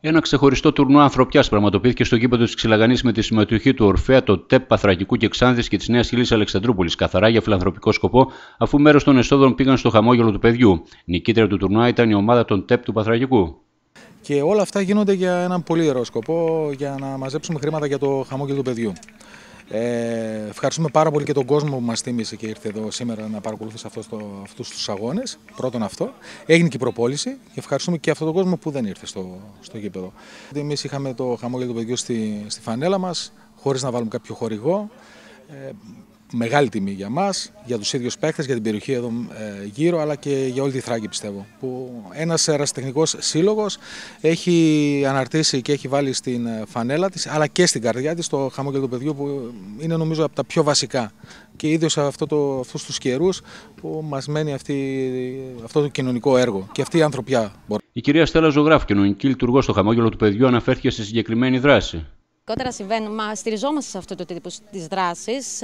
Ένα ξεχωριστό τουρνουά ανθρωπιάς πραγματοποιήθηκε στο γήπεδο της Ξυλαγανής με τη συμμετοχή του Ορφέα, το ΤΕΠ Παθρακικού και Ξάνθης και της Νέας Χιλής Αλεξανδρούπολης, καθαρά για φιλανθρωπικό σκοπό, αφού μέρος των εσόδων πήγαν στο χαμόγελο του παιδιού. Νικήτρια του τουρνουά ήταν η ομάδα των ΤΕΠ του Παθρακικού. Και όλα αυτά γίνονται για έναν πολύ ιερό σκοπό, για να μαζέψουμε χρήματα για το χαμόγελο του παιδιού. Ευχαριστούμε πάρα πολύ και τον κόσμο που μας τίμησε και ήρθε εδώ σήμερα να παρακολουθήσει αυτούς τους αγώνες. Πρώτον αυτό. Έγινε και η προπόληση και ευχαριστούμε και αυτόν τον κόσμο που δεν ήρθε στο γήπεδο. Εμείς είχαμε το χαμόγελο του παιδιού στη φανέλα μας, χωρίς να βάλουμε κάποιο χορηγό. Μεγάλη τιμή για μας, για τους ίδιους παίκτες, για την περιοχή εδώ γύρω, αλλά και για όλη τη Θράκη, πιστεύω. Που ένας ερασιτεχνικός σύλλογος έχει αναρτήσει και έχει βάλει στην φανέλα της, αλλά και στην καρδιά της, το χαμόγελο του παιδιού, που είναι νομίζω από τα πιο βασικά. Και ίδιος αυτούς τους καιρούς που μας μένει αυτό το κοινωνικό έργο και αυτή η ανθρωπιά. Η κυρία Στέλλα Ζωγράφου, κοινωνική λειτουργός στο χαμόγελο του παιδιού, αναφέρθηκε στη συγκεκριμένη δράση. Γενικότερα συμβαίνουν, στηριζόμαστε σε αυτό το τύπο της δράσης.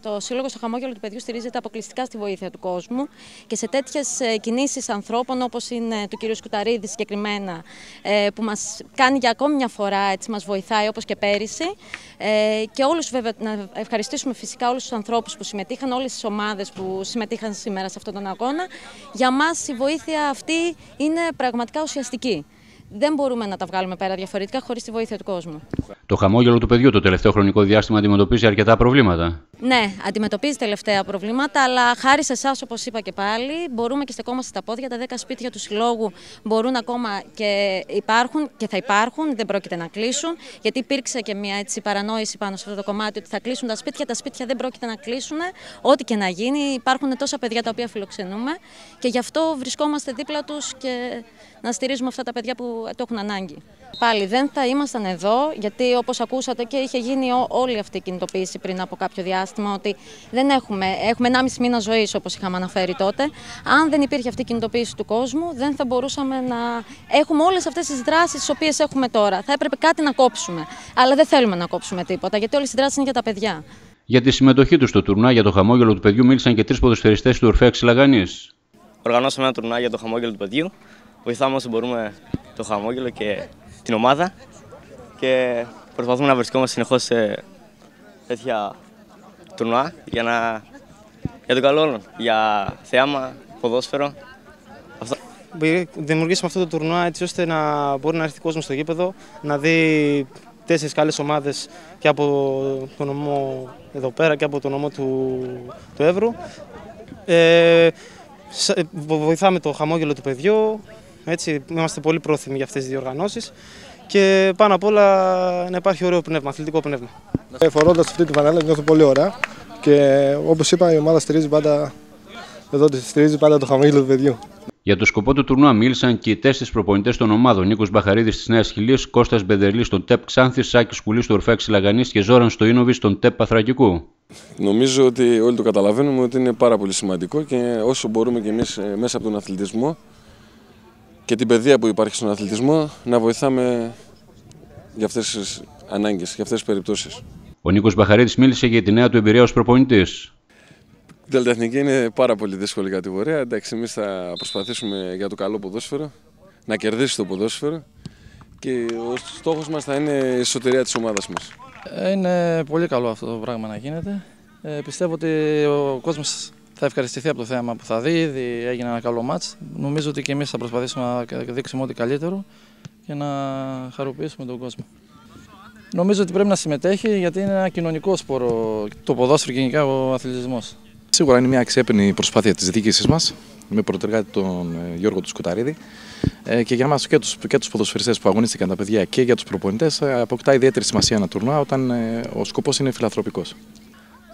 Το Σύλλογο στο Χαμόγελο του Παιδιού στηρίζεται αποκλειστικά στη βοήθεια του κόσμου και σε τέτοιες κινήσεις ανθρώπων όπως είναι του κ. Σκουταρίδη συγκεκριμένα, που μας κάνει για ακόμη μια φορά, έτσι μας βοηθάει όπως και πέρυσι. Και όλους, βέβαια, να ευχαριστήσουμε φυσικά όλους τους ανθρώπους που συμμετείχαν, όλες τις ομάδες που συμμετείχαν σήμερα σε αυτόν τον αγώνα. Για μας η βοήθεια αυτή είναι πραγματικά ουσιαστική. Δεν μπορούμε να τα βγάλουμε πέρα διαφορετικά χωρίς τη βοήθεια του κόσμου. Το χαμόγελο του παιδιού το τελευταίο χρονικό διάστημα αντιμετωπίζει αρκετά προβλήματα. Ναι, αντιμετωπίζει τελευταία προβλήματα, αλλά χάρη σε εσάς, όπως είπα και πάλι, μπορούμε και στεκόμαστε στα πόδια. Τα 10 σπίτια του Συλλόγου μπορούν ακόμα και υπάρχουν και θα υπάρχουν, δεν πρόκειται να κλείσουν. Γιατί υπήρξε και μια παρανόηση πάνω σε αυτό το κομμάτι ότι θα κλείσουν τα σπίτια. Τα σπίτια δεν πρόκειται να κλείσουν, ό,τι και να γίνει. Υπάρχουν τόσα παιδιά τα οποία φιλοξενούμε και γι' αυτό βρισκόμαστε δίπλα τους και να στηρίζουμε αυτά τα παιδιά που το έχουν ανάγκη. Πάλι δεν θα ήμασταν εδώ, γιατί όπως ακούσατε και είχε γίνει όλη αυτή η κινητοποίηση πριν από κάποιο διάστημα, ότι δεν έχουμε 1,5 μήνα ζωής όπως είχαμε αναφέρει τότε. Αν δεν υπήρχε αυτή η κινητοποίηση του κόσμου, δεν θα μπορούσαμε να έχουμε όλες αυτές τις δράσεις τις οποίες έχουμε τώρα. Θα έπρεπε κάτι να κόψουμε, αλλά δεν θέλουμε να κόψουμε τίποτα, γιατί όλες οι δράσεις είναι για τα παιδιά. Για τη συμμετοχή του στο τουρνουά για το χαμόγελο του παιδιού μίλησαν και 3 ποδοσφαιριστές του Ορφέα Ξυλαγανής. Οργανώσαμε ένα τουρνουά για το χαμόγελο του παιδιού. Βοηθάμε όσο μπορούμε το χαμόγελο και την ομάδα και προσπαθούμε να βρισκόμαστε συνεχώς σε τέτοια τουρνουά για τον καλό όλων, για θέαμα, ποδόσφαιρο. Δημιουργήσαμε αυτό το τουρνουά έτσι ώστε να μπορεί να έρθει κόσμο στο γήπεδο, να δει 4 καλές ομάδες και από τον νομό εδώ πέρα και από τον νομό του Εύρου. Βοηθάμε το χαμόγελο του παιδιού. Έτσι, είμαστε πολύ πρόθυμοι για αυτές τις διοργανώσεις και πάνω απ' όλα να υπάρχει ωραίο πνεύμα, αθλητικό πνεύμα. Φορώντας αυτή τη φανέλα νιώθω πολύ ωραία και όπως είπα η ομάδα στηρίζει πάντα το χαμόγελο του παιδιού. Για το σκοπό του τουρνουά μίλησαν και οι 4 προπονητές των ομάδων: Νίκος Μπαχαρίδης της Νέας Χιλής, Κώστας Μπεντερλής στον ΤΕΠ Ξάνθης, Σάκης Κουλής του Ορφέα Ξυλαγανής και Ζόραν Στοΐνοβιτς στον ΤΕΠ Παθρακικού. Νομίζω ότι όλοι το καταλαβαίνουμε ότι είναι πάρα πολύ σημαντικό και όσο μπορούμε και εμείς μέσα από τον αθλητισμό και την παιδεία που υπάρχει στον αθλητισμό να βοηθάμε για αυτές τις ανάγκες, για αυτές τις περιπτώσεις. Ο Νίκος Μπαχαρίδης μίλησε για τη νέα του εμπειρία ως προπονητής. Η Δελταεθνική είναι πάρα πολύ δύσκολη κατηγορία. Εντάξει, εμείς θα προσπαθήσουμε για το καλό ποδόσφαιρο, να κερδίσει το ποδόσφαιρο και ο στόχος μας θα είναι η σωτηρία της ομάδας μας. Είναι πολύ καλό αυτό το πράγμα να γίνεται. Πιστεύω ότι ο κόσμος θα ευχαριστηθεί από το θέαμα που θα δει. Ήδη έγινε ένα καλό μάτς. Νομίζω ότι και εμείς θα προσπαθήσουμε να δείξουμε ό,τι καλύτερο και να χαροποιήσουμε τον κόσμο. Νομίζω ότι πρέπει να συμμετέχει γιατί είναι ένα κοινωνικό σπόρο το ποδόσφαιρο και γενικά ο αθλητισμός. Σίγουρα είναι μια αξιέπαινη προσπάθεια της διοίκησης μας με πρωτεργάτη τον Γιώργο του Σκουταρίδη και για μας και τους ποδοσφαιριστές που αγωνίστηκαν τα παιδιά και για τους προπονητές αποκτά ιδιαίτερη σημασία ένα τουρνουά όταν ο σκοπός είναι φιλανθρωπικός.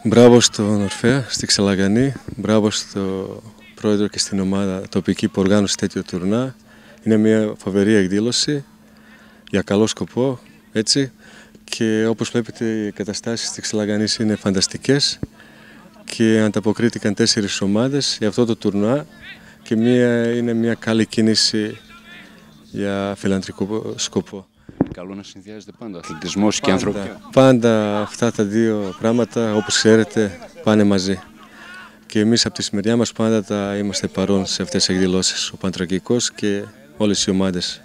Μπράβο στον Ορφέα, στη Ξυλαγανή, μπράβο στο πρόεδρο και στην ομάδα τοπική που οργάνωσε τέτοιο τουρνουά. Είναι μια φοβερή εκδήλωση για καλό σκοπό, έτσι. Και όπως βλέπετε οι καταστάσεις στη Ξυλαγανή είναι φανταστικές και ανταποκρίθηκαν 4 ομάδες για αυτό το τουρνουά και είναι μια καλή κίνηση για φιλανθρωπικό σκοπό. Καλό να συνδυάζεται πάντα αθλητισμός και ανθρωπιά. Πάντα αυτά τα δύο πράγματα, όπως ξέρετε, πάνε μαζί. Και εμείς από τη σημεριά μας πάντα είμαστε παρόν σε αυτές τις εκδηλώσεις, ο Παντρακικός και όλες οι ομάδες.